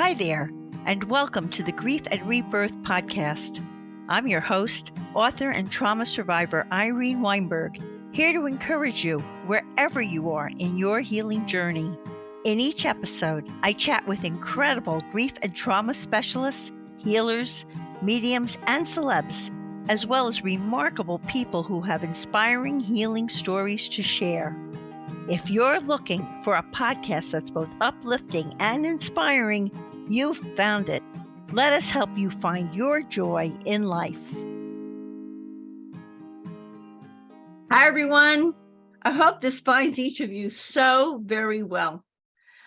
Hi there, and welcome to the Grief and Rebirth podcast. I'm your host, author and trauma survivor Irene Weinberg, here to encourage you wherever you are in your healing journey. In each episode, I chat with incredible grief and trauma specialists, healers, mediums, and celebs, as well as remarkable people who have inspiring healing stories to share. If you're looking for a podcast that's both uplifting and inspiring, you've found it. Let us help you find your joy in life. Hi, everyone. I hope this finds each of you so very well.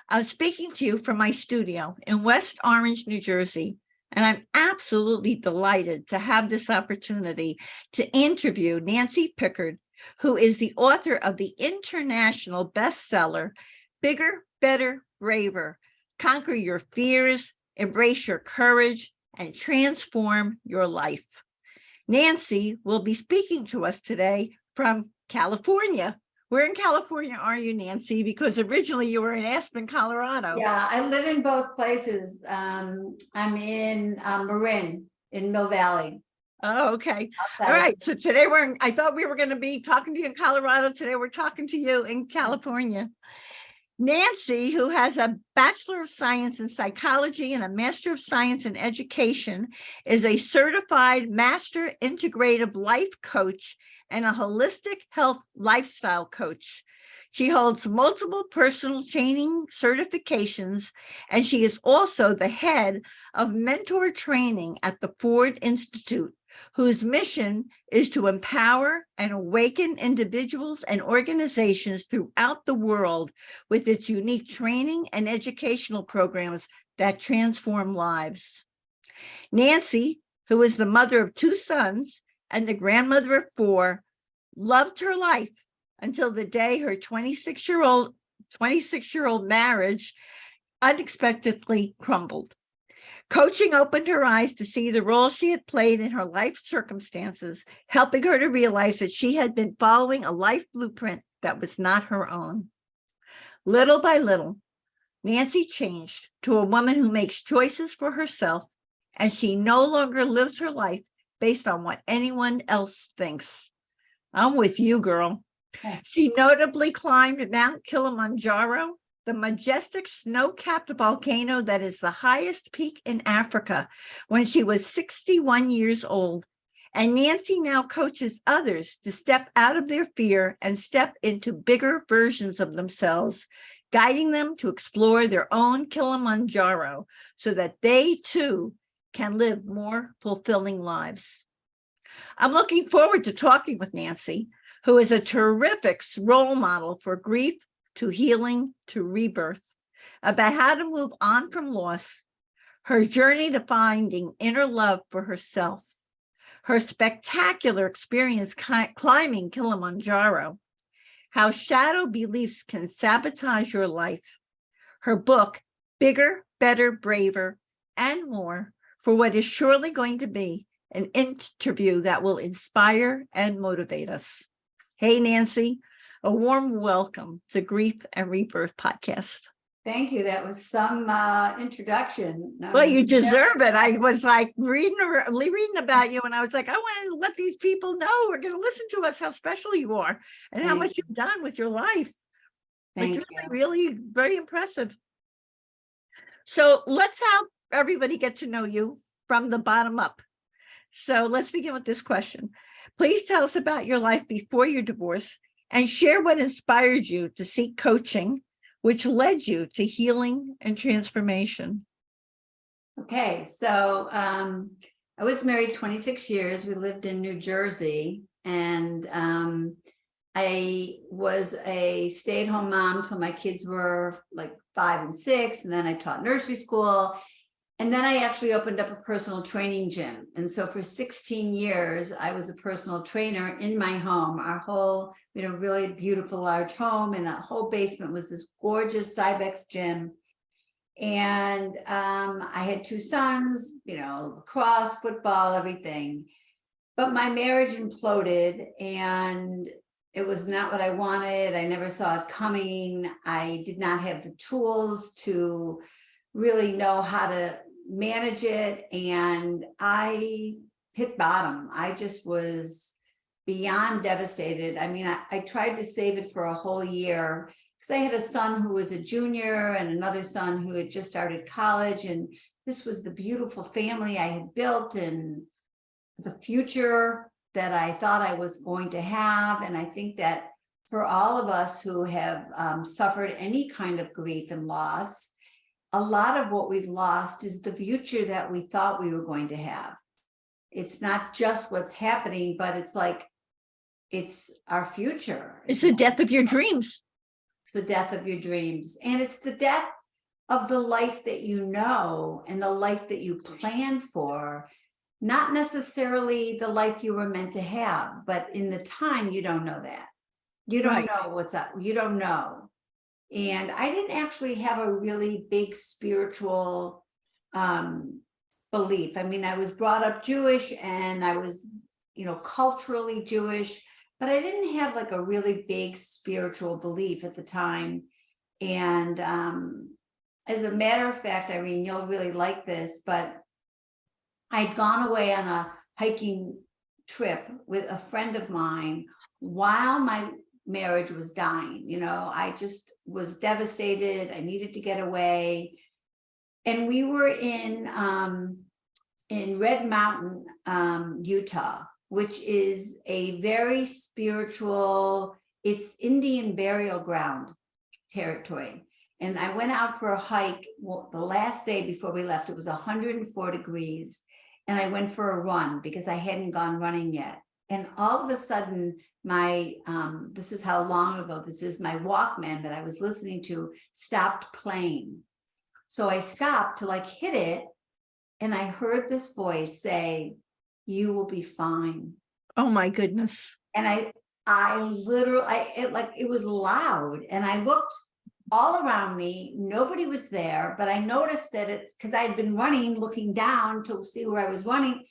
I'm speaking to you from my studio in West Orange, New Jersey, and I'm absolutely delighted to have this opportunity to interview Nancy Pickard, who is the author of the international bestseller, Bigger, Better, Braver, Conquer Your Fears, Embrace Your Courage, and Transform Your Life. Nancy will be speaking to us today from California. Where in California are you, Nancy? Because originally you were in Aspen, Colorado. Yeah, I live in both places. I'm in Marin, in Mill Valley. Oh, okay. All right. So today I thought we were going to be talking to you in Colorado. Today we're talking to you in California. Nancy, who has a Bachelor of Science in Psychology and a Master of Science in Education, is a certified Master Integrative Life Coach and a holistic health lifestyle coach. She holds multiple personal training certifications, and she is also the head of mentor training at the Ford Institute, whose mission is to empower and awaken individuals and organizations throughout the world with its unique training and educational programs that transform lives. Nancy, who is the mother of 2 sons and the grandmother of 4, loved her life until the day her 26-year-old marriage unexpectedly crumbled. Coaching opened her eyes to see the role she had played in her life circumstances, helping her to realize that she had been following a life blueprint that was not her own. Little by little, Nancy changed to a woman who makes choices for herself, and she no longer lives her life based on what anyone else thinks. I'm with you, girl. She notably climbed Mount Kilimanjaro, the majestic snow-capped volcano that is the highest peak in Africa, when she was 61 years old. And Nancy now coaches others to step out of their fear and step into bigger versions of themselves, guiding them to explore their own Kilimanjaro so that they too can live more fulfilling lives. I'm looking forward to talking with Nancy, who is a terrific role model for grief to healing to rebirth, about how to move on from loss, her journey to finding inner love for herself, her spectacular experience climbing Kilimanjaro, how shadow beliefs can sabotage your life, her book, Bigger, Better, Braver, and more, for what is surely going to be an interview that will inspire and motivate us. Hey, Nancy, a warm welcome to Grief and Rebirth podcast. Thank you. That was some introduction. Well, you deserve it. I was like reading about you, and I was like, I want to let these people know who are going to listen to us how special you are and how much you've done with your life. It's really very impressive. So let's have everybody get to know you from the bottom up. So let's begin with this question. Please tell us about your life before your divorce and share what inspired you to seek coaching, which led you to healing and transformation. Okay, so I was married 26 years. We lived in New Jersey, and I was a stay-at-home mom till my kids were like 5 and 6, and then I taught nursery school. And then I actually opened up a personal training gym. And so for 16 years, I was a personal trainer in my home. Our whole, really beautiful large home, and that whole basement was this gorgeous Cybex gym. And I had 2 sons, lacrosse, football, everything. But my marriage imploded, and it was not what I wanted. I never saw it coming. I did not have the tools to really know how to manage it. And I hit bottom. I just was beyond devastated. I mean, I tried to save it for a whole year because I had a son who was a junior and another son who had just started college. And this was the beautiful family I had built and the future that I thought I was going to have. And I think that for all of us who have suffered any kind of grief and loss, a lot of what we've lost is the future that we thought we were going to have. It's not just what's happening, but it's like, it's our future. It's the death of your dreams. It's the death of your dreams. And it's the death of the life that you know and the life that you planned for, not necessarily the life you were meant to have, but in the time, you don't know that. You don't know what's up. You don't know. And I didn't actually have a really big spiritual belief. I mean, I was brought up Jewish and I was, culturally Jewish, but I didn't have like a really big spiritual belief at the time. And as a matter of fact, Irene, you'll really like this, but I'd gone away on a hiking trip with a friend of mine while my marriage was dying. I just was devastated. I needed to get away. And we were in Red Mountain, Utah, which is a very spiritual, it's Indian burial ground territory. And I went out for a hike the last day before we left. It was 104 degrees. And I went for a run because I hadn't gone running yet. And all of a sudden, this is how long ago this is, my Walkman that I was listening to stopped playing. So I stopped to like hit it. And I heard this voice say, "You will be fine." Oh my goodness. And I literally, it was loud. And I looked all around me, nobody was there, but I noticed that because I had been running, looking down to see where I was running.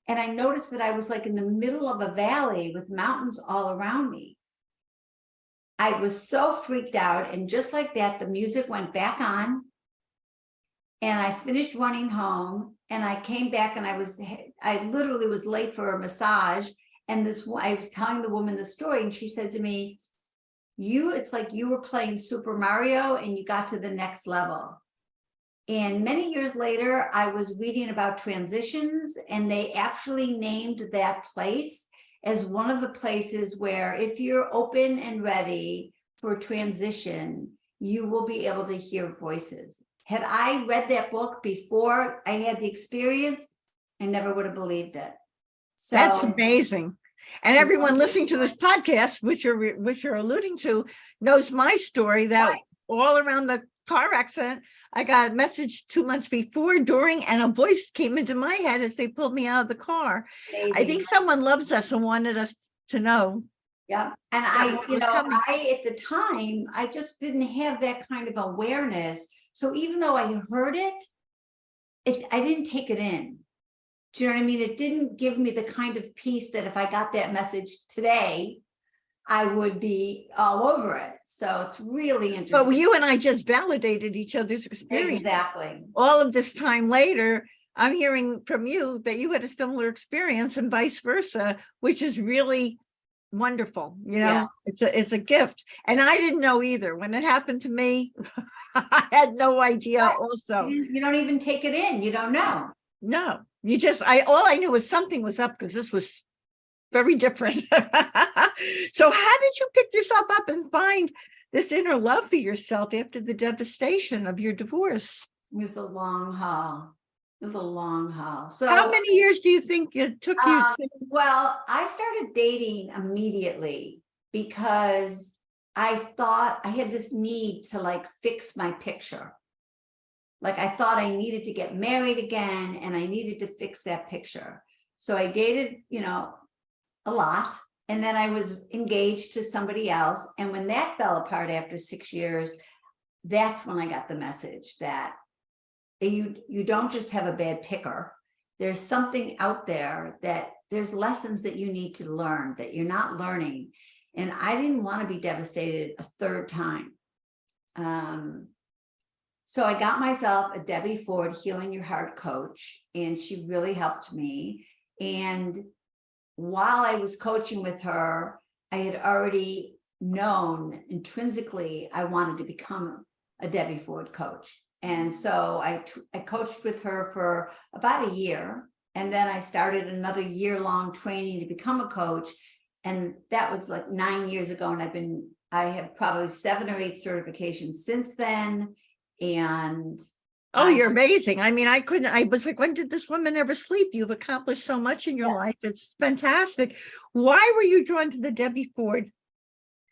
And I noticed that I was like in the middle of a valley with mountains all around me. I was so freaked out. And just like that, the music went back on. And I finished running home and I came back and I literally was late for a massage. And I was telling the woman the story and she said to me, it's like you were playing Super Mario and you got to the next level. And many years later, I was reading about transitions and they actually named that place as one of the places where if you're open and ready for transition, you will be able to hear voices. Had I read that book before I had the experience, I never would have believed it. So that's amazing. And everyone listening to this podcast, which you're alluding to, knows my story that all around the car accident, I got a message 2 months before, during, and a voice came into my head as they pulled me out of the car. Amazing. I think someone loves us and wanted us to know. Yeah. And I at the time, I just didn't have that kind of awareness. So even though I heard it, I didn't take it in. Do you know what I mean? It didn't give me the kind of peace that if I got that message today, I would be all over it. So it's really interesting. But you and I just validated each other's experience. Exactly. All of this time later, I'm hearing from you that you had a similar experience and vice versa, which is really wonderful. It's a gift. And I didn't know either. When it happened to me, I had no idea also. You don't even take it in. You don't know. No, all I knew was something was up because this was very different. So how did you pick yourself up and find this inner love for yourself after the devastation of your divorce? It was a long haul. So how many years do you think it took you to? Well, I started dating immediately because I thought I had this need to like fix my picture. Like I thought I needed to get married again and I needed to fix that picture. So I dated, a lot. And then I was engaged to somebody else. And when that fell apart after 6 years, that's when I got the message that you don't just have a bad picker. There's something out there that there's lessons that you need to learn that you're not learning. And I didn't want to be devastated a third time. So I got myself a Debbie Ford Healing Your Heart coach, and she really helped me. And while I was coaching with her, I had already known intrinsically I wanted to become a Debbie Ford coach. And so I coached with her for about a year. And then I started another year-long training to become a coach. And that was like 9 years ago. And I have probably 7 or 8 certifications since then. And Oh, you're amazing. I mean, I was like, when did this woman ever sleep? You've accomplished so much in your life. It's fantastic. Why were you drawn to the Debbie Ford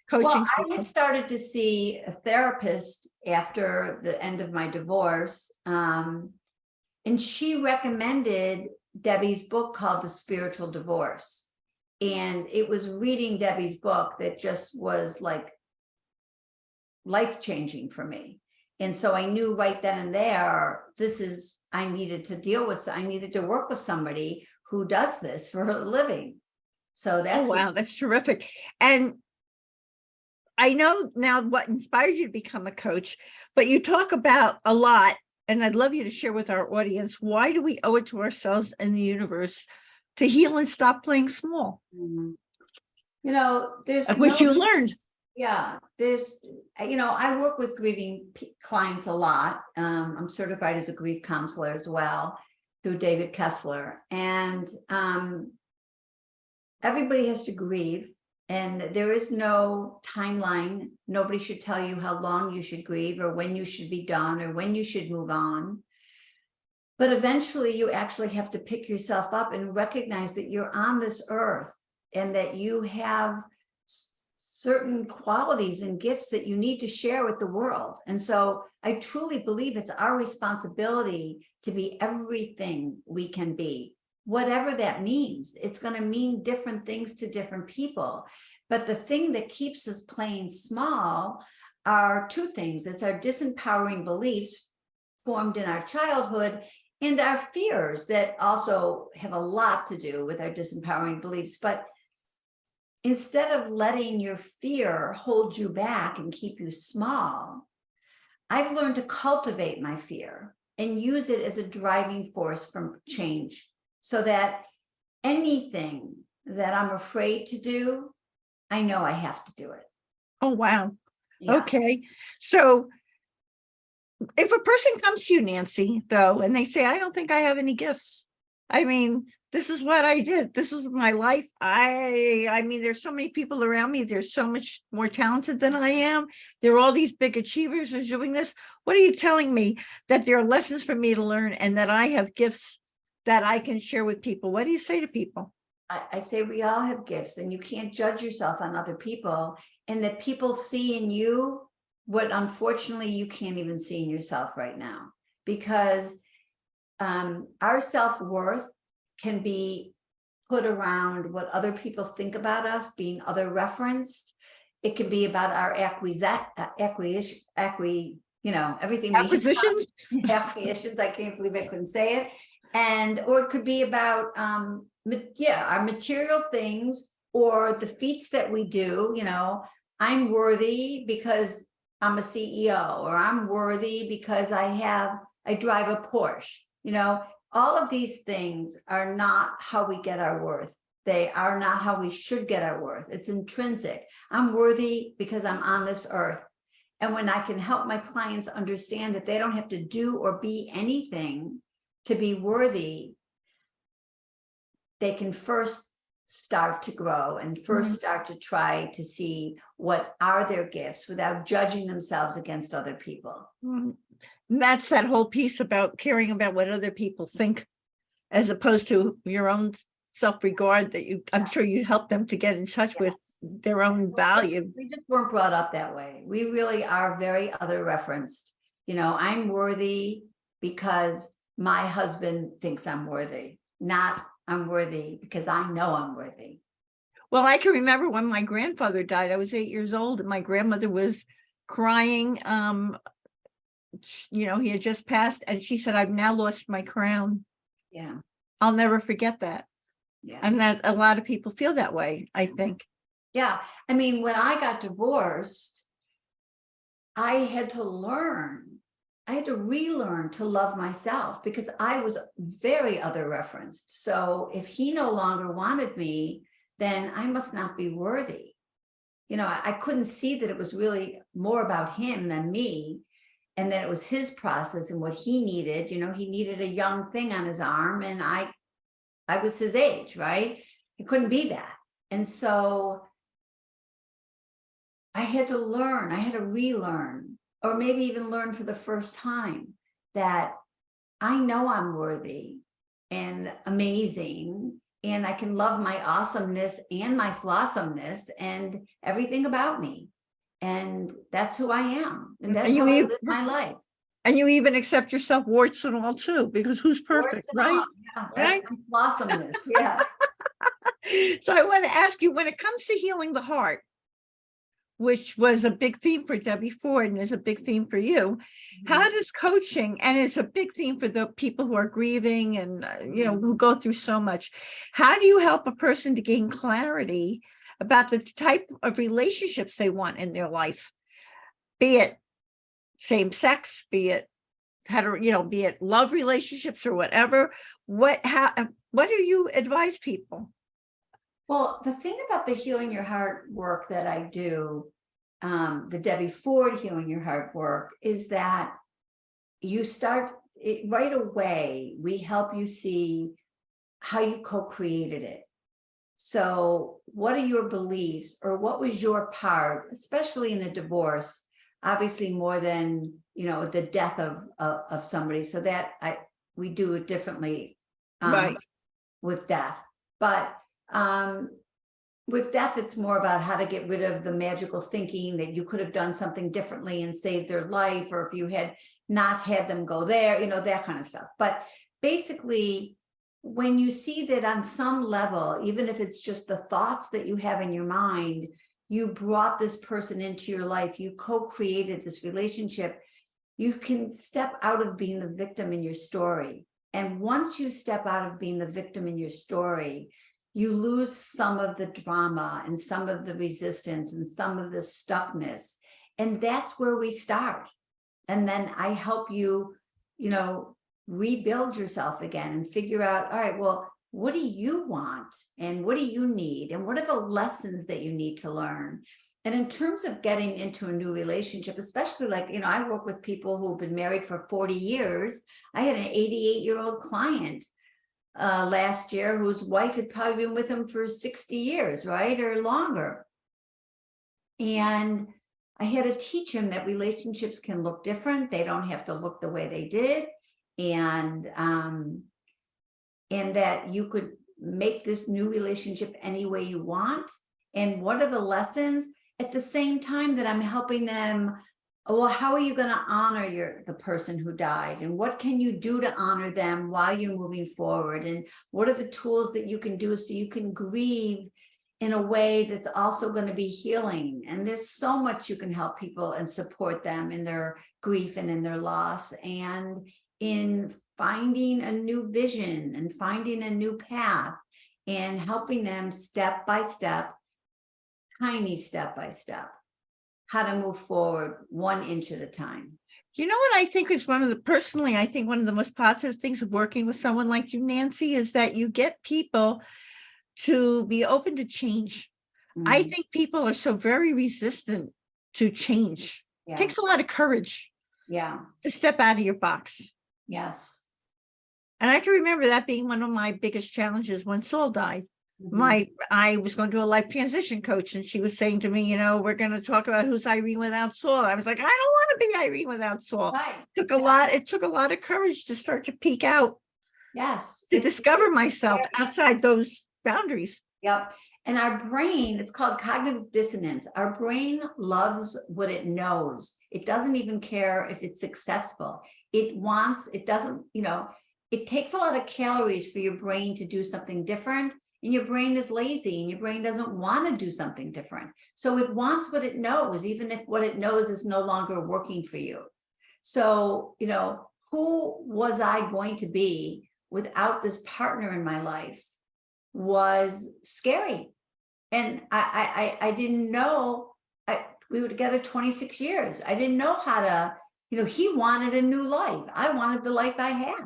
coaching? Well, I had started to see a therapist after the end of my divorce. And she recommended Debbie's book called The Spiritual Divorce. And it was reading Debbie's book that just was like life-changing for me. And so I knew right then and there, I needed to work with somebody who does this for a living. So that's wow, that's terrific. And I know now what inspired you to become a coach, but you talk about a lot, and I'd love you to share with our audience, why do we owe it to ourselves and the universe to heal and stop playing small? Which you learned. Yeah, I work with grieving clients a lot. I'm certified as a grief counselor as well through David Kessler. And everybody has to grieve, and there is no timeline. Nobody should tell you how long you should grieve or when you should be done or when you should move on. But eventually you actually have to pick yourself up and recognize that you're on this earth and that you have certain qualities and gifts that you need to share with the world. And so I truly believe it's our responsibility to be everything we can be, whatever that means. It's going to mean different things to different people. But the thing that keeps us playing small are 2 things. It's our disempowering beliefs formed in our childhood and our fears that also have a lot to do with our disempowering beliefs. But instead of letting your fear hold you back and keep you small, I've learned to cultivate my fear and use it as a driving force for change, so that anything that I'm afraid to do, I know I have to do it. Oh, wow. Yeah. Okay. So if a person comes to you, Nancy, though, and they say, I don't think I have any gifts. I mean, this is what I did. This is my life. I mean, there's so many people around me. They're so much more talented than I am. There are all these big achievers who's doing this. What are you telling me? That there are lessons for me to learn and that I have gifts that I can share with people. What do you say to people? I say we all have gifts, and you can't judge yourself on other people, and that people see in you what unfortunately you can't even see in yourself right now, because our self-worth can be put around what other people think about us, being other referenced. It can be about our everything Acquisitions? acquisitions. I can't believe I couldn't say it. Or it could be about our material things or the feats that we do. I'm worthy because I'm a CEO, or I'm worthy because I drive a Porsche. All of these things are not how we get our worth. They are not how we should get our worth. It's intrinsic. I'm worthy because I'm on this earth. And when I can help my clients understand that they don't have to do or be anything to be worthy, they can first start to grow and first start to try to see what are their gifts without judging themselves against other people. That's that whole piece about caring about what other people think, as opposed to your own self-regard, that I'm sure you help them to get in touch with their own value. We just weren't brought up that way. We really are very other referenced. I'm worthy because my husband thinks I'm worthy, not I'm worthy because I know I'm worthy. Well, I can remember when my grandfather died. I was 8 years old and my grandmother was crying. He had just passed, and she said, I've now lost my crown. Yeah. I'll never forget that. Yeah. And that a lot of people feel that way, I think. Yeah. I mean, when I got divorced, I had to learn I had to relearn to love myself because I was very other referenced. So if he no longer wanted me, then I must not be worthy. I couldn't see that it was really more about him than me. And that it was his process and what he needed. He needed a young thing on his arm, and I was his age, right? It couldn't be that. And so I had to relearn, or maybe even learn for the first time that I know I'm worthy and amazing, and I can love my awesomeness and my flossomeness and everything about me. And that's who I am. And that's how I live my life. And you even accept yourself, warts and all too, because who's perfect, right? Yeah, that's my flossomeness. Yeah. So I want to ask you, when it comes to healing the heart, which was a big theme for Debbie Ford and is a big theme for you, how does coaching, and it's a big theme for the people who are grieving and, who go through so much, how do you help a person to gain clarity about the type of relationships they want in their life, be it same sex, be it be it love relationships or whatever? What do you advise people? Well, the thing about the Healing Your Heart work that I do, the Debbie Ford Healing Your Heart work, is that you start it right away. We help you see how you co-created it. So what are your beliefs, or what was your part, especially in a divorce, obviously more than, the death of somebody. So that we do it differently Right. with death. But with death, it's more about how to get rid of the magical thinking that you could have done something differently and saved their life, or if you had not had them go there, that kind of stuff. But basically, when you see that on some level, even if it's just the thoughts that you have in your mind, you brought this person into your life, you co-created this relationship, you can step out of being the victim in your story. And once you step out of being the victim in your story, you lose some of the drama and some of the resistance and some of the stuckness. And that's where we start. And then I help you, rebuild yourself again and figure out, all right, well, what do you want? And what do you need? And what are the lessons that you need to learn? And in terms of getting into a new relationship, especially I work with people who've been married for 40 years. I had an 88-year-old client last year whose wife had probably been with him for 60 years, right? Or longer. And I had to teach him that relationships can look different. They don't have to look the way they did. And that you could make this new relationship any way you want. And what are the lessons? At the same time that I'm helping them, well, how are you going to honor the person who died? And what can you do to honor them while you're moving forward? And what are the tools that you can do so you can grieve in a way that's also going to be healing? And there's so much you can help people and support them in their grief and in their loss, and in finding a new vision and finding a new path, and helping them step by step, tiny step by step, how to move forward 1 inch at a time. You know what I think is I think one of the most positive things of working with someone like you, Nancy, is that you get people to be open to change. I think people are so very resistant to change. Yeah. It takes a lot of courage. Yeah. To step out of your box. Yes. And I can remember that being one of my biggest challenges when Saul died. I was going to a life transition coach, and she was saying to me, we're going to talk about who's Irene without Saul. I was like, I don't want to be Irene without Saul. Right. It took a lot of courage to start to peek out. Yes. To discover myself outside those boundaries. Yep. And our brain, it's called cognitive dissonance. Our brain loves what it knows. It doesn't even care if it's successful. It takes a lot of calories for your brain to do something different. And your brain is lazy, and your brain doesn't want to do something different. So it wants what it knows, even if what it knows is no longer working for you. So, who was I going to be without this partner in my life was scary. And I didn't know, we were together 26 years. I didn't know how to he wanted a new life. I wanted the life I had.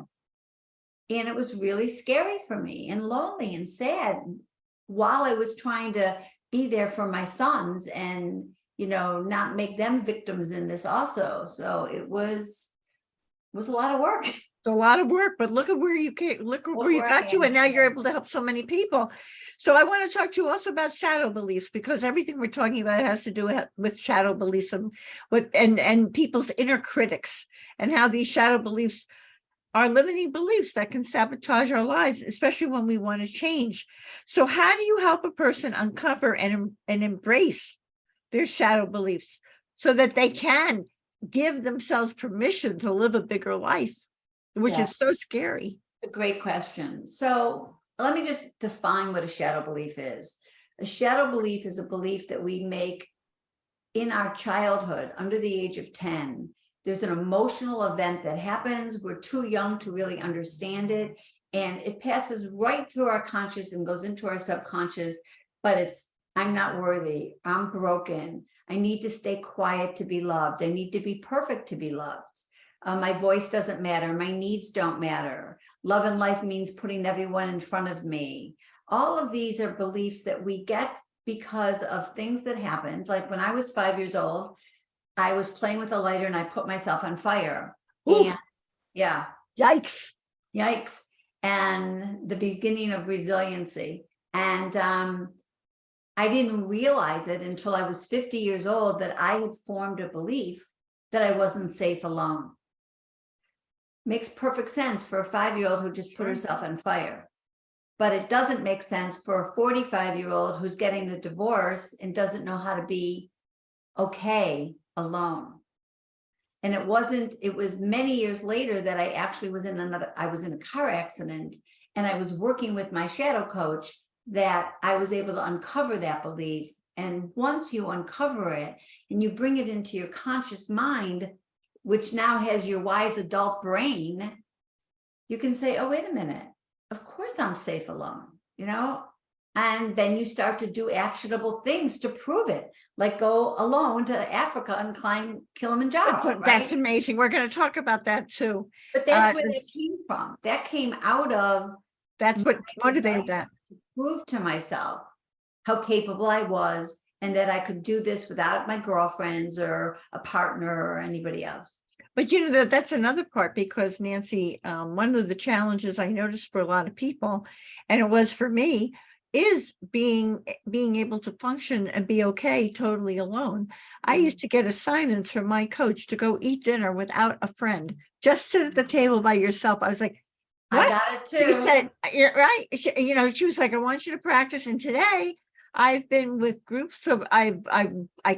And it was really scary for me and lonely and sad while I was trying to be there for my sons and, not make them victims in this also. So it was a lot of work. It's a lot of work, but look at where you came, look at where you got to, and now you're able to help so many people. So I want to talk to you also about shadow beliefs, because everything we're talking about has to do with shadow beliefs and people's inner critics, and how these shadow beliefs are limiting beliefs that can sabotage our lives, especially when we want to change. So how do you help a person uncover and embrace their shadow beliefs so that they can give themselves permission to live a bigger life, which is so scary? A great question. So let me just define what a shadow belief is. A shadow belief is a belief that we make in our childhood under the age of 10. There's an emotional event that happens. We're too young to really understand it. And it passes right through our conscious and goes into our subconscious. But it's, I'm not worthy. I'm broken. I need to stay quiet to be loved. I need to be perfect to be loved. My voice doesn't matter. My needs don't matter. Love and life means putting everyone in front of me. All of these are beliefs that we get because of things that happened. Like when I was 5 years old, I was playing with a lighter and I put myself on fire. Ooh. And yeah. Yikes. And the beginning of resiliency. And I didn't realize it until I was 50 years old that I had formed a belief that I wasn't safe alone. Makes perfect sense for a 5-year-old who just put herself on fire. But it doesn't make sense for a 45-year-old who's getting a divorce and doesn't know how to be okay alone. And it was many years later that I actually was in a car accident, and I was working with my shadow coach that I was able to uncover that belief. And once you uncover it and you bring it into your conscious mind, which now has your wise adult brain, you can say, oh, wait a minute, of course I'm safe alone, and then you start to do actionable things to prove it, like go alone to Africa and climb Kilimanjaro. That's amazing. We're going to talk about that too. But that's where that came from. That came out of, that's what motivated that. To prove to myself how capable I was, and that I could do this without my girlfriends or a partner or anybody else. But that's another part, because Nancy, one of the challenges I noticed for a lot of people, and it was for me, is being able to function and be okay totally alone. I used to get assignments from my coach to go eat dinner without a friend, just sit at the table by yourself. I was like, what? I got it too. She said, yeah, right. She was like, I want you to practice. And today I've been with groups of, I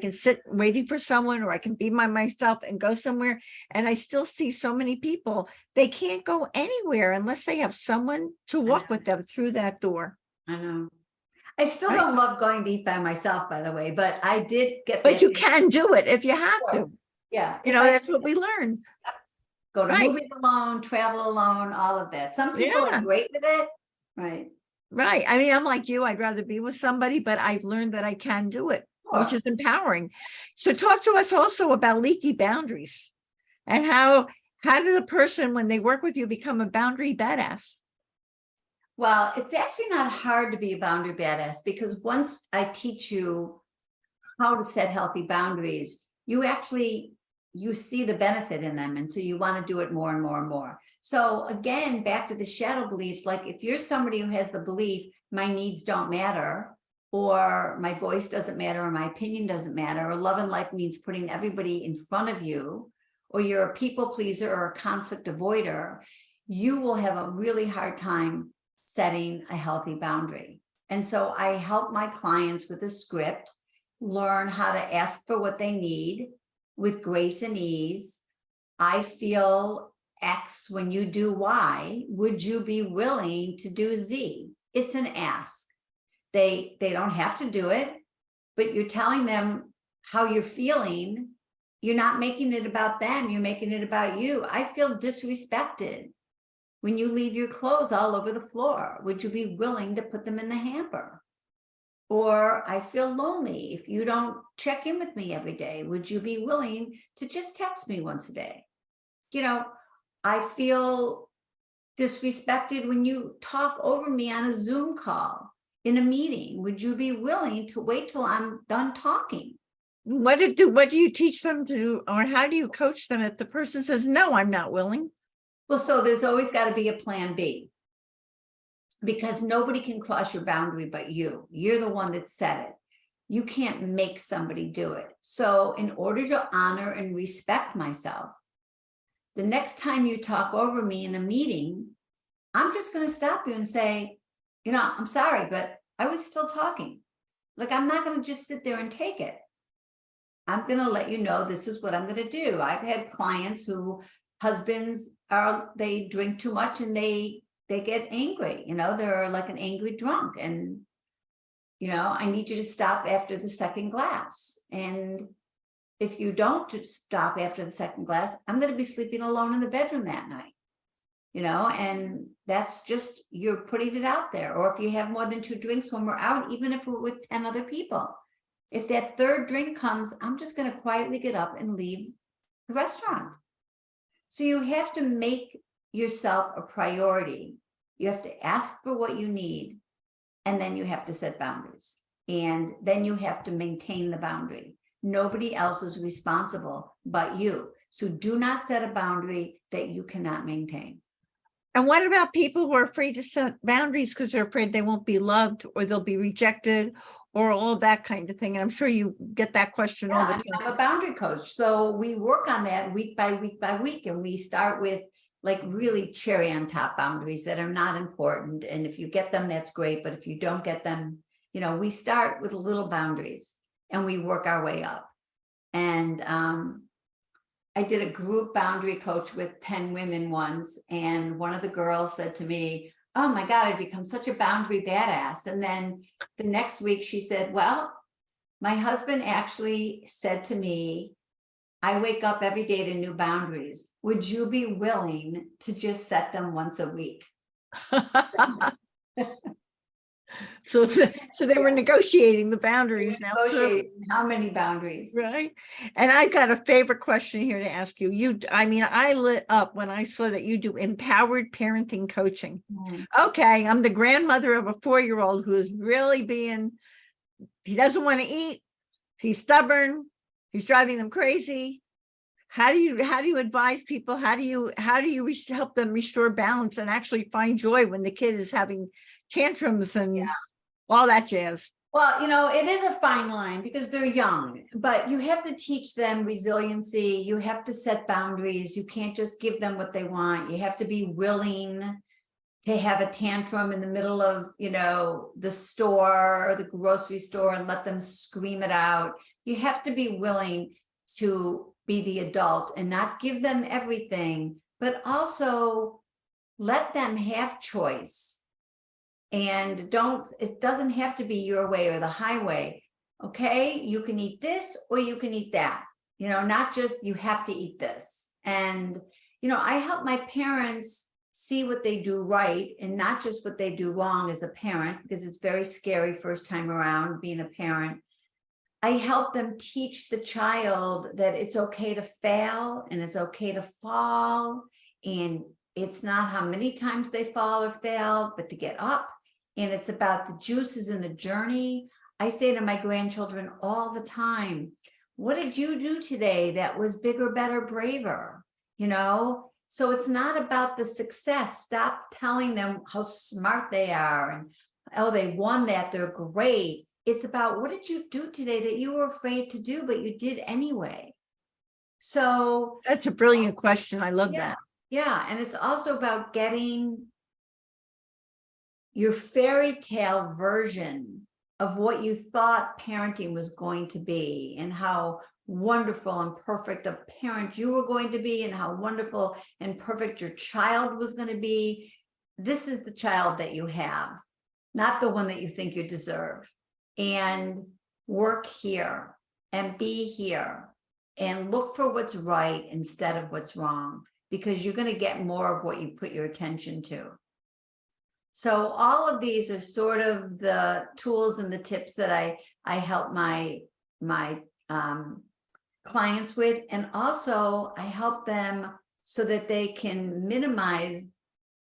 can sit waiting for someone, or I can be by myself and go somewhere. And I still see so many people, they can't go anywhere unless they have someone to walk with them through that door. I know. I still don't love going to eat by myself, by the way, but I did get. But you can do it if you have to. Yeah. That's what we learn. Go to movies alone, travel alone, all of that. Some people are great with it. Right. I mean, I'm like you. I'd rather be with somebody, but I've learned that I can do it, which is empowering. So talk to us also about leaky boundaries, and how did a person, when they work with you, become a boundary badass? Well, it's actually not hard to be a boundary badass, because once I teach you how to set healthy boundaries, you see the benefit in them. And so you want to do it more and more and more. So again, back to the shadow beliefs, like if you're somebody who has the belief, my needs don't matter, or my voice doesn't matter, or my opinion doesn't matter, or love and life means putting everybody in front of you, or you're a people pleaser or a conflict avoider, you will have a really hard time setting a healthy boundary. And so I help my clients with a script, learn how to ask for what they need with grace and ease. I feel X when you do Y. Would you be willing to do Z? It's an ask. They don't have to do it, but you're telling them how you're feeling. You're not making it about them. You're making it about you. I feel disrespected when you leave your clothes all over the floor. Would you be willing to put them in the hamper? Or I feel lonely if you don't check in with me every day. Would you be willing to just text me once a day? You know, I feel disrespected when you talk over me on a Zoom call in a meeting. Would you be willing to wait till I'm done talking? What do you teach them to do, or how do you coach them if the person says, no, I'm not willing? Well, so there's always got to be a plan B, because nobody can cross your boundary but you. You're the one that said it. You can't make somebody do it. So in order to honor and respect myself, the next time you talk over me in a meeting, I'm just going to stop you and say, I'm sorry, but I was still talking. Like, I'm not going to just sit there and take it. I'm going to let you know this is what I'm going to do. I've had clients who husbands they drink too much and they get angry. They're like an angry drunk. And, I need you to stop after the second glass. And if you don't stop after the second glass, I'm going to be sleeping alone in the bedroom that night. And that's just, you're putting it out there. Or if you have more than 2 drinks when we're out, even if we're with 10 other people, if that third drink comes, I'm just going to quietly get up and leave the restaurant. So you have to make yourself a priority. You have to ask for what you need, and then you have to set boundaries, and then you have to maintain the boundary. Nobody else is responsible but you. So do not set a boundary that you cannot maintain. And what about people who are afraid to set boundaries because they're afraid they won't be loved, or they'll be rejected, or all that kind of thing? And I'm sure you get that question all the time. I'm a boundary coach. So we work on that week by week by week. And we start with like really cherry on top boundaries that are not important. And if you get them, that's great. But if you don't get them, we start with little boundaries and we work our way up. And I did a group boundary coach with 10 women once. And one of the girls said to me, oh my God, I've become such a boundary badass. And then the next week she said, well, my husband actually said to me, I wake up every day to new boundaries. Would you be willing to just set them once a week? So they were negotiating the boundaries now. How many boundaries? Right. And I got a favorite question here to ask you. I lit up when I saw that you do empowered parenting coaching. Okay. I'm the grandmother of a 4-year-old who is really he doesn't want to eat. He's stubborn. He's driving them crazy. How do you advise people? How do you help them restore balance and actually find joy when the kid is having tantrums and all that jazz? Well, it is a fine line because they're young, but you have to teach them resiliency. You have to set boundaries. You can't just give them what they want. You have to be willing to have a tantrum in the middle of, the store or the grocery store and let them scream it out. You have to be willing to be the adult and not give them everything, but also let them have choice. And it doesn't have to be your way or the highway. Okay, you can eat this or you can eat that, not just you have to eat this. And, I help my parents see what they do right and not just what they do wrong as a parent, because it's very scary first time around being a parent. I help them teach the child that it's okay to fail and it's okay to fall. And it's not how many times they fall or fail, but to get up. And it's about the juices in the journey. I say to my grandchildren all the time, what did you do today that was bigger, better, braver? So it's not about the success. Stop telling them how smart they are and, oh, they won that, they're great. It's about what did you do today that you were afraid to do, but you did anyway. So that's a brilliant question. I love that. Yeah. And it's also about getting your fairy tale version of what you thought parenting was going to be and how wonderful and perfect a parent you were going to be and how wonderful and perfect your child was going to be. This is the child that you have, not the one that you think you deserve. And work here and be here and look for what's right instead of what's wrong, because you're going to get more of what you put your attention to. So all of these are sort of the tools and the tips that I help my clients with, and also I help them so that they can minimize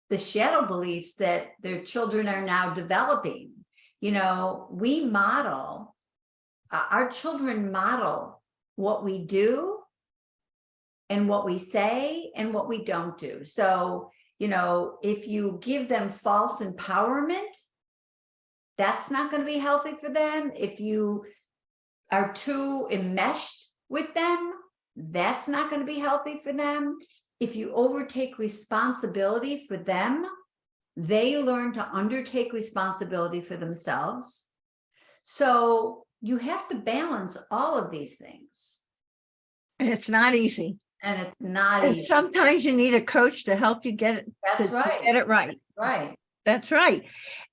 the shadow beliefs that their children are now developing. You know, we model, our children model what we do and what we say and what we don't do. So, you know, if you give them false empowerment, that's not going to be healthy for them. If you are too enmeshed with them, that's not going to be healthy for them. If you overtake responsibility for them, they learn to undertake responsibility for themselves. So you have to balance all of these things. And it's not easy. And it's not And easy. sometimes you need a coach to help you get it. That's right. Get it right. Right. That's right.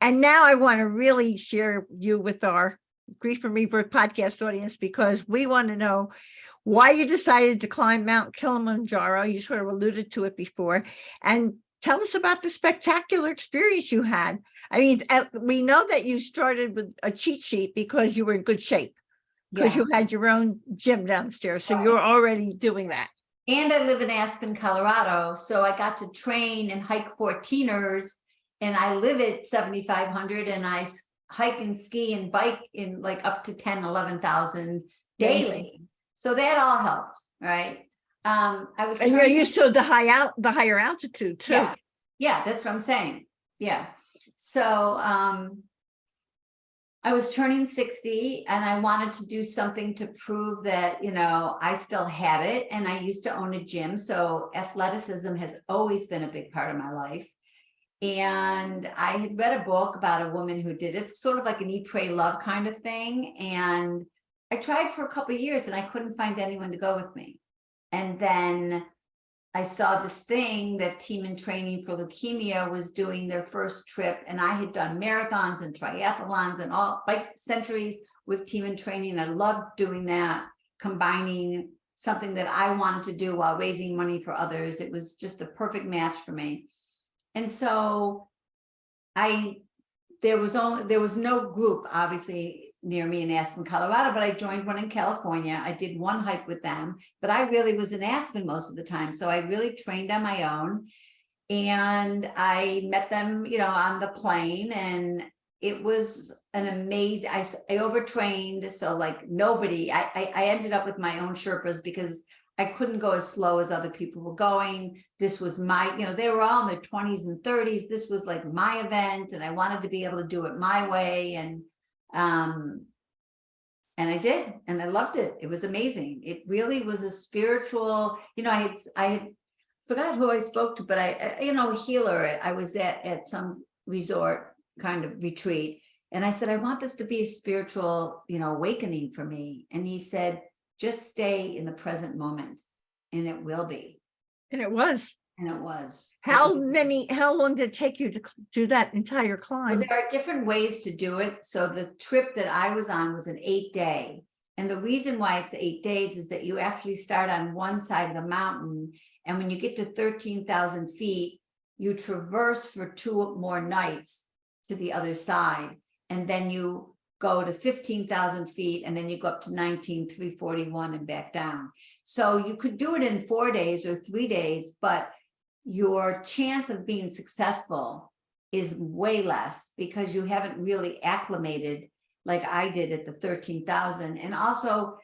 And now I want to really share you with our Grief and Rebirth podcast audience, because we want to know why you decided to climb Mount Kilimanjaro. You sort of alluded to it before, and tell us about the spectacular experience you had. I mean, we know that you started with a cheat sheet because you were in good shape, because you had your own gym downstairs. So you're already doing that. And I live in Aspen, Colorado. So I got to train and hike 14ers, and I live at 7,500, and I hike and ski and bike in like up to 10, 11,000 daily. So that all helped, right? I was, and you're used to the higher altitude too. Yeah, that's what I'm saying. Yeah. So I was turning 60, and I wanted to do something to prove that, you know, I still had it. And I used to own a gym. So athleticism has always been a big part of my life. And I had read a book about a woman who did it. It's sort of like an eat, pray, love kind of thing. And I tried for a couple of years, and I couldn't find anyone to go with me. And then I saw this thing that Team in Training for Leukemia was doing their first trip. And I had done marathons and triathlons and all bike centuries with Team in Training. I loved doing that, combining something that I wanted to do while raising money for others. It was just a perfect match for me. And so there was no group obviously near me in Aspen, Colorado, but I joined one in California. I did one hike with them, but I really was in Aspen most of the time. So I really trained on my own, and I met them, you know, on the plane, and it was an amazing, I overtrained. So like nobody, I ended up with my own Sherpas because I couldn't go as slow as other people were going. This was my, you know, they were all in their 20s and 30s. This was like my event, and I wanted to be able to do it my way. And I did, and I loved it. It was amazing. It really was a spiritual, you know, I had forgot who I spoke to, but I you know, a healer. I was at some resort kind of retreat, and I said, I want this to be a spiritual, you know, awakening for me. And he said, just stay in the present moment, and it will be. And it was. And it was. How long did it take you to do that entire climb? Well, there are different ways to do it. So the trip that I was on was an 8-day. And the reason why it's 8 days is that you actually start on one side of the mountain. And when you get to 13,000 feet, you traverse for 2 more nights to the other side. And then you go to 15,000 feet, and then you go up to 19,341 and back down. So you could do it in 4 days or 3 days, but your chance of being successful is way less because you haven't really acclimated like I did at the 13,000. And also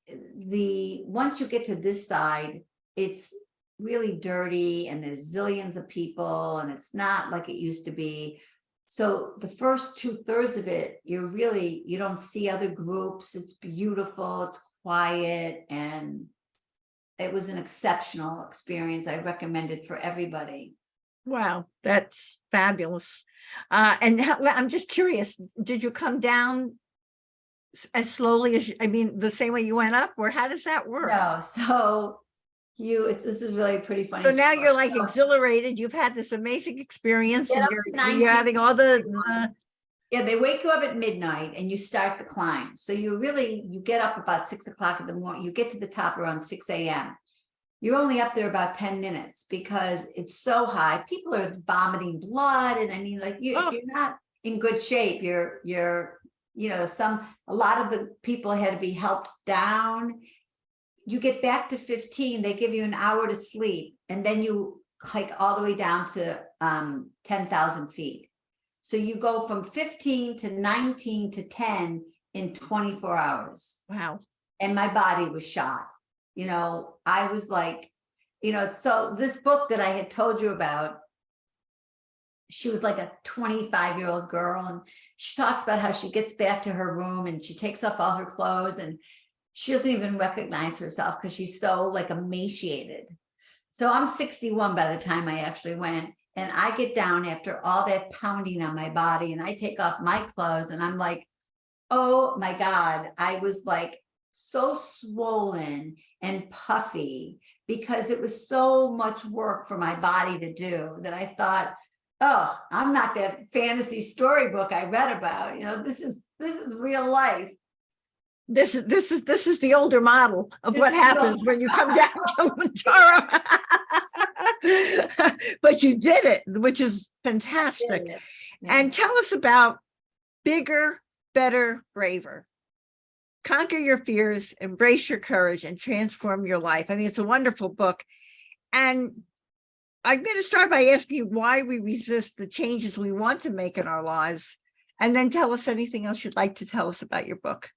once you get to this side, it's really dirty, and there's zillions of people, and it's not like it used to be. So the first 2/3 of it, you don't see other groups. It's beautiful, it's quiet, and it was an exceptional experience. I recommend it for everybody. Wow, that's fabulous. And I'm just curious, did you come down as slowly as, the same way you went up, or how does that work? No, so this is really pretty funny. So now you're like exhilarated. You've had this amazing experience, and you're having all yeah, they wake you up at midnight and you start the climb. So you get up about 6 o'clock in the morning. You get to the top around 6 a.m. you're only up there about 10 minutes because it's so high. People are vomiting blood. And I mean, like if you're not in good shape, you're, a lot of the people had to be helped down. You get back to 15, they give you an hour to sleep, and then you hike all the way down to 10,000 feet. So you go from 15 to 19 to 10 in 24 hours. Wow. And my body was shot. I was like, so this book that I had told you about, she was like a 25-year-old girl, and she talks about how she gets back to her room and she takes off all her clothes and she doesn't even recognize herself because she's so like emaciated. So I'm 61 by the time I actually went, and I get down after all that pounding on my body and I take off my clothes and I'm like, oh my God, I was like so swollen and puffy because it was so much work for my body to do that I thought, oh, I'm not that fantasy storybook I read about. This is real life. This is the older model of what happens when you come down Kilimanjaro. But you did it, which is fantastic. Yeah. And tell us about Bigger, Better, Braver. Conquer your fears, embrace your courage, and transform your life. I mean, it's a wonderful book. And I'm going to start by asking you why we resist the changes we want to make in our lives, and then tell us anything else you'd like to tell us about your book.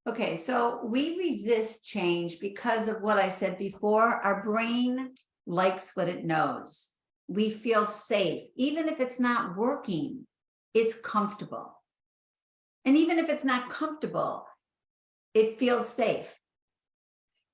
Okay, so we resist change because of what I said before. Our brain likes what it knows. We feel safe. Even if it's not working, it's comfortable. And even if it's not comfortable, it feels safe.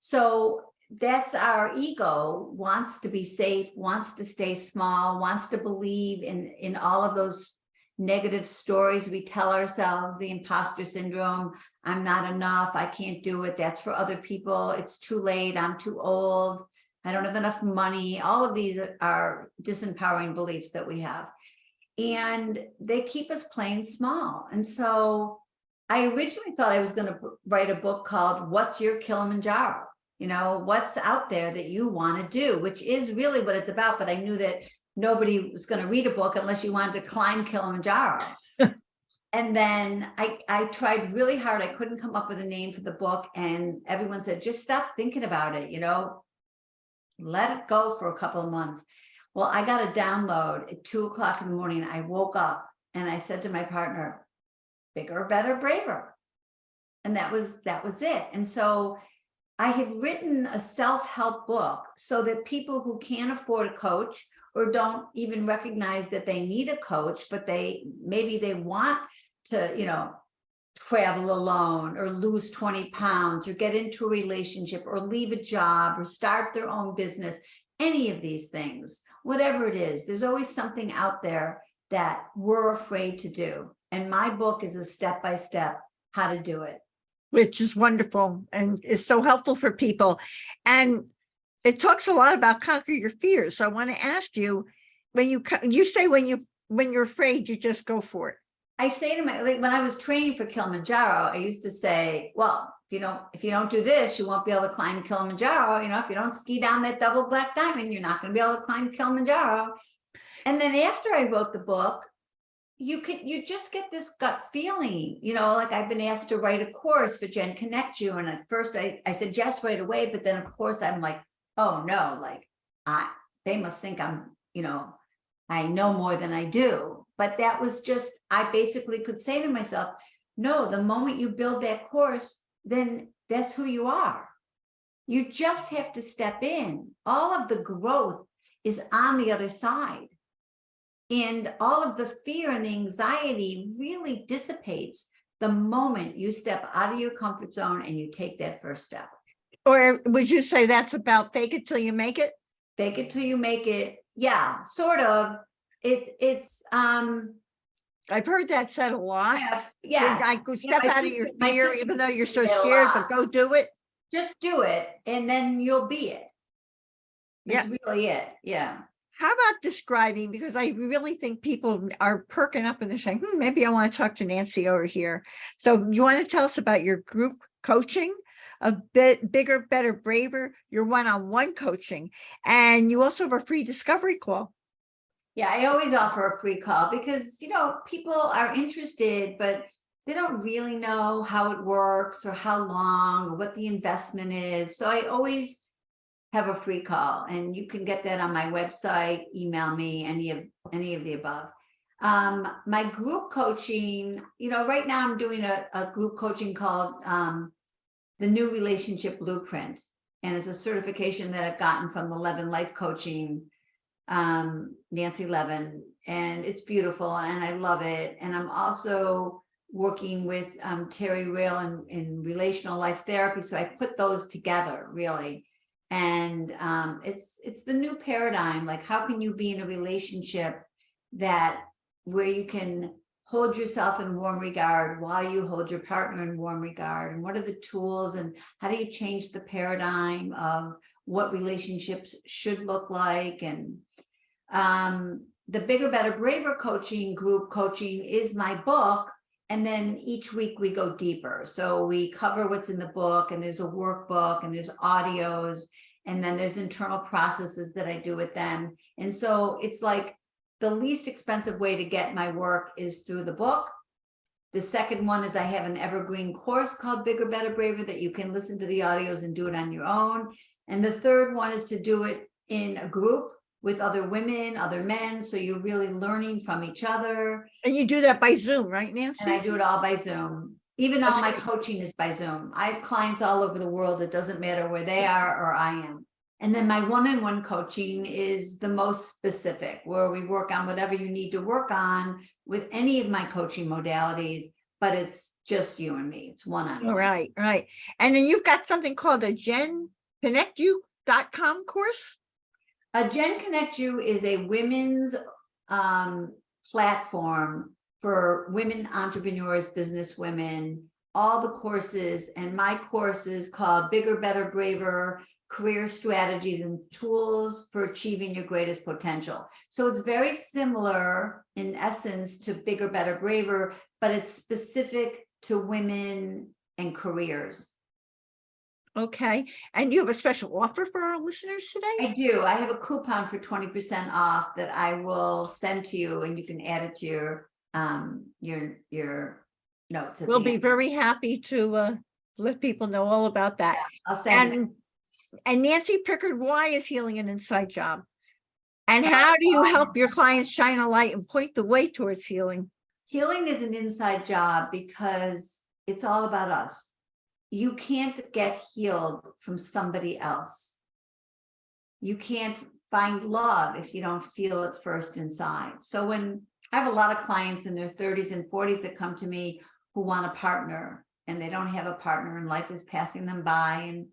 So that's our ego, wants to be safe, wants to stay small, wants to believe in all of those negative stories we tell ourselves, the imposter syndrome, I'm not enough, I can't do it, that's for other people, it's too late, I'm too old, I don't have enough money. All of these are disempowering beliefs that we have. And they keep us playing small. And so I originally thought I was going to write a book called What's Your Kilimanjaro? What's out there that you want to do, which is really what it's about. But I knew that nobody was going to read a book unless you wanted to climb Kilimanjaro. And then I tried really hard. I couldn't come up with a name for the book. And everyone said, just stop thinking about it, let it go for a couple of months. Well, I got a download at 2:00 in the morning. I woke up and I said to my partner, Bigger, Better, Braver. And that was it. And so I had written a self-help book so that people who can't afford a coach or don't even recognize that they need a coach, but maybe they want to, travel alone or lose 20 pounds or get into a relationship or leave a job or start their own business, any of these things, whatever it is, there's always something out there that we're afraid to do. And my book is a step-by-step how to do it. Which is wonderful and is so helpful for people. And it talks a lot about conquer your fears. So I want to ask you, when you say when you're afraid, you just go for it. I say to when I was training for Kilimanjaro, I used to say, well, if you don't do this, you won't be able to climb Kilimanjaro. If you don't ski down that double black diamond, you're not going to be able to climb Kilimanjaro. And then after I wrote the book, you just get this gut feeling, like I've been asked to write a course for Gen Connect You. And at first I said yes right away, but then of course I'm like, oh no, like they must think I'm, I know more than I do. But that was just, I basically could say to myself, no, the moment you build that course, then that's who you are. You just have to step in. All of the growth is on the other side. And all of the fear and the anxiety really dissipates the moment you step out of your comfort zone and you take that first step. Or would you say that's about fake it till you make it? Fake it till you make it. Yeah, sort of. It's I've heard that said a lot. Yes. I could step out of your fear, even though you're so scared, but go do it. Just do it, and then you'll be it. That's really it. Yeah. How about describing, because I really think people are perking up and they're saying, maybe I want to talk to Nancy over here. So you want to tell us about your group coaching, of Bigger, Better, Braver, your one-on-one coaching. And you also have a free discovery call. Yeah, I always offer a free call because, people are interested, but they don't really know how it works or how long or what the investment is. So I always have a free call, and you can get that on my website, email me, any of the above. My group coaching, right now I'm doing a group coaching called the New Relationship Blueprint. And it's a certification that I've gotten from the Levin Life Coaching, Nancy Levin, and it's beautiful and I love it. And I'm also working with Terry Rail in relational life therapy. So I put those together really. And it's the new paradigm. Like, how can you be in a relationship where you can hold yourself in warm regard while you hold your partner in warm regard? And what are the tools, and how do you change the paradigm of what relationships should look like? And the Bigger, Better, Braver coaching, group coaching, is my book. And then each week we go deeper. So we cover what's in the book, and there's a workbook, and there's audios, and then there's internal processes that I do with them. And so it's like the least expensive way to get my work is through the book. The second one is I have an evergreen course called Bigger, Better, Braver that you can listen to the audios and do it on your own. And the third one is to do it in a group with other women, other men. So you're really learning from each other. And you do that by Zoom, right, Nancy? And I do it all by Zoom. Even all my coaching is by Zoom. I have clients all over the world. It doesn't matter where they are or I am. And then my one-on-one coaching is the most specific, where we work on whatever you need to work on with any of my coaching modalities, but it's just you and me. It's one-on-one. Right. And then you've got something called a GenConnectYou.com course. A Gen Connect You is a women's platform for women entrepreneurs, business women, all the courses. And my course is called Bigger, Better, Braver, Career Strategies and Tools for Achieving Your Greatest Potential. So it's very similar in essence to Bigger, Better, Braver, but it's specific to women and careers. Okay. And you have a special offer for our listeners today? I do. I have a coupon for 20% off that I will send to you, and you can add it to your notes. We'll be very happy to let people know all about that. Yeah, I'll send it. And Nancy Pickard, why is healing an inside job? And how do you help your clients shine a light and point the way towards healing? Healing is an inside job because it's all about us. You can't get healed from somebody else. You can't find love if you don't feel it first inside. So when I have a lot of clients in their 30s and 40s that come to me who want a partner, and they don't have a partner and life is passing them by, and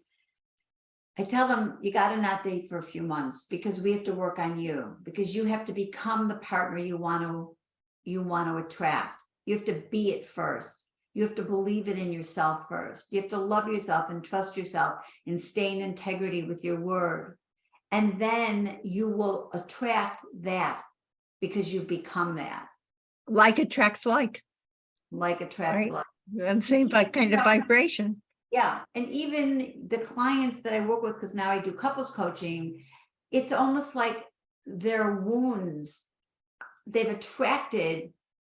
I tell them, you got to not date for a few months because we have to work on you, because you have to become the partner you want to attract. You have to be it first. You have to believe it in yourself first. You have to love yourself and trust yourself and stay in integrity with your word. And then you will attract that because you've become that. Like attracts like. Like attracts right? like. And same kind of vibration. Yeah. And even the clients that I work with, because now I do couples coaching, it's almost like their wounds, they've attracted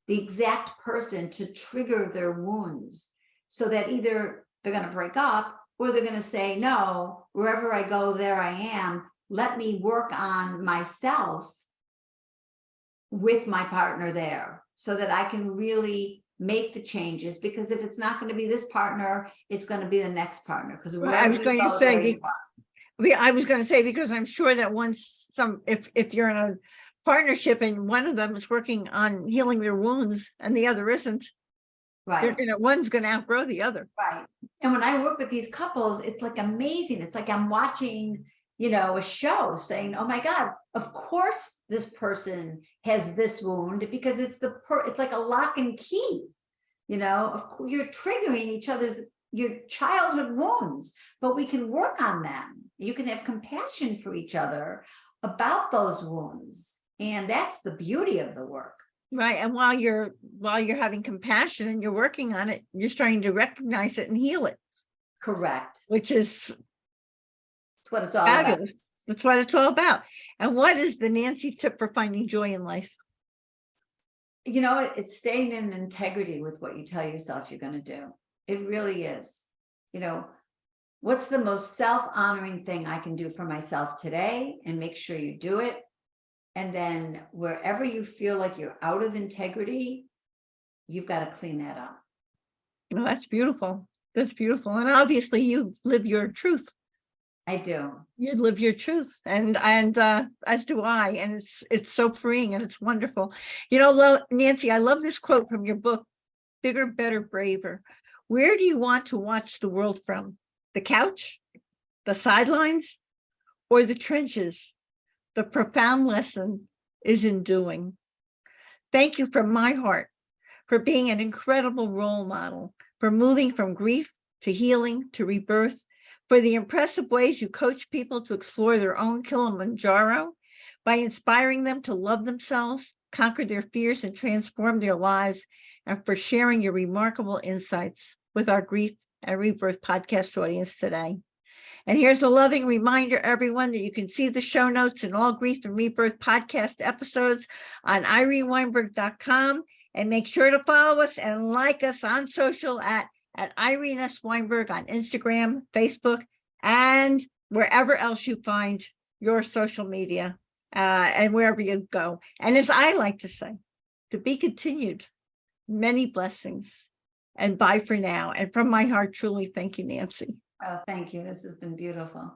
the exact person to trigger their wounds, so that either they're going to break up or they're going to say, no, wherever I go, there I am. Let me work on myself with my partner there so that I can really make the changes, because if it's not going to be this partner, it's going to be the next partner. Because I was going to say, because I'm sure that once if you're in a partnership and one of them is working on healing their wounds and the other isn't, right, one's going to outgrow the other. Right. And when I work with these couples, it's like amazing. It's like I'm watching, a show, saying, oh my God, of course this person has this wound, because it's it's like a lock and key, of course you're triggering each other's, your childhood wounds, but we can work on them. You can have compassion for each other about those wounds. And that's the beauty of the work. Right. And while you're having compassion and you're working on it, you're starting to recognize it and heal it. Correct. which is That's what it's all about. fabulous. That's what it's all about. And what is the Nancy tip for finding joy in life? You know, it's staying in integrity with what you tell yourself you're going to do. It really is. You know, what's the most self-honoring thing I can do for myself today, and make sure you do it. And then wherever you feel like you're out of integrity, you've got to clean that up. Well, that's beautiful. That's beautiful. And obviously you live your truth. I do. You live your truth, and as do I. And it's so freeing, and it's wonderful. You know, Nancy, I love this quote from your book, Bigger, Better, Braver. Where do you want to watch the world from? The couch, the sidelines, or the trenches? The profound lesson is in doing. Thank you from my heart for being an incredible role model, for moving from grief to healing to rebirth, for the impressive ways you coach people to explore their own Kilimanjaro by inspiring them to love themselves, conquer their fears, and transform their lives, and for sharing your remarkable insights with our Grief and Rebirth podcast audience today. And here's a loving reminder, everyone, that you can see the show notes and all Grief and Rebirth podcast episodes on ireneweinberg.com. And make sure to follow us and like us on social at Irene S. Weinberg on Instagram, Facebook, and wherever else you find your social media, and wherever you go. And as I like to say, to be continued, many blessings, and bye for now. And from my heart, truly, thank you, Nancy. Oh, thank you. This has been beautiful.